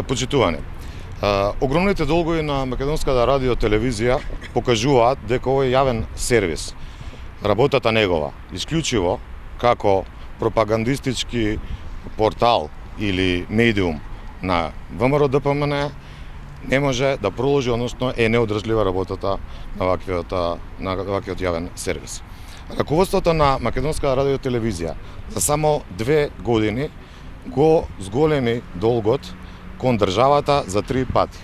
Почитувани. Огромните долгови на македонската радио телевизија покажуваат дека овој јавен сервис, работата негова, исклучиво како пропагандистички портал или медиум на ВМРО ДПМН, не може да продолжи, односно е неодржлива работата на ваквиот јавен сервис. Раководството на македонската радио телевизија за само 2 години го зголеми долгот кон државата за 3 пати.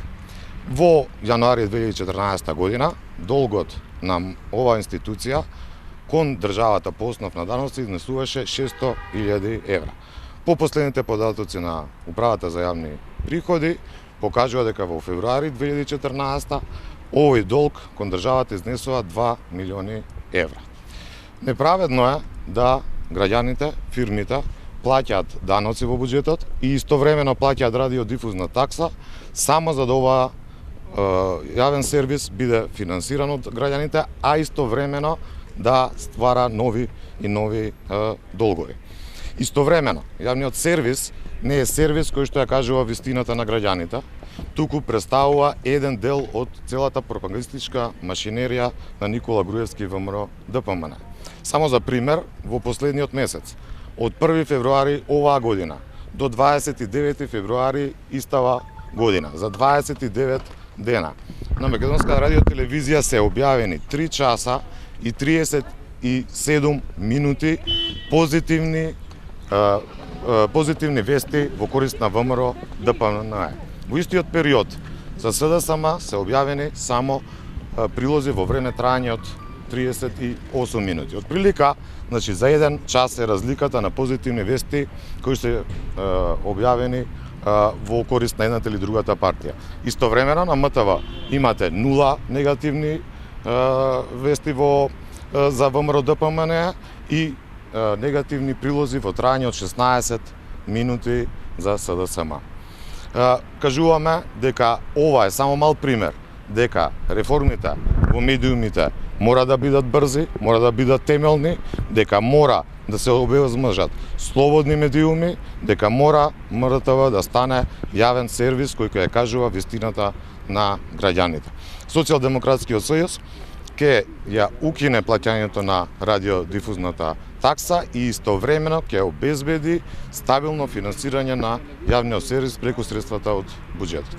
Во јануари 2014 година долгот на оваа институција кон државата по основ на даноци изнесуваше 600.000 евра. По последните податоци на Управата за јавни приходи покажува дека во февруари 2014 овој долг кон државата изнесува 2 милиони евра. Неправедно е да граѓаните, фирмите плаќаат даноци во буџетот и истовремено плаќаат радиодифузна такса само за да ова јавен сервис биде финансиран од граѓаните, а истовремено да ствара нови и нови долгови. Истовремено, јавниот сервис не е сервис кој што ја кажува вистината на граѓаните, туку представува еден дел од целата пропагандистичка машинерија на Никола Груевски ВМРО ДПМН. Само за пример, во последниот месец, од 1 февруари оваа година до 29 февруари истава година, за 29 дена, на Македонска радио телевизија се објавени 3 часа и 37 минути позитивни вести во корист на ВМРО ДПМН. Во истиот период за СДСМ се објавени само прилози во време трајање од 38 минути. Од прилика, значи за 1 час е разликата на позитивни вести кои се објавени во корист на едната или другата партија. Истовремено на МТВ имате 0 негативни вести за ВМРО ДПМН и негативни прилози во трајање од 16 минути за СДСМ. Кажуваме дека ова е само мал пример, дека реформите во медиумите мора да бидат брзи, мора да бидат темелни, дека мора да се обезможат слободни медиуми, дека мора МРТВ да стане јавен сервис кој ќе кажува вистината на граѓаните. Социјалдемократскиот сојуз ќе ја укине плаќањето на радиодифузната такса и истовремено ќе обезбеди стабилно финансирање на јавниот сервис преку средствата од буџетот.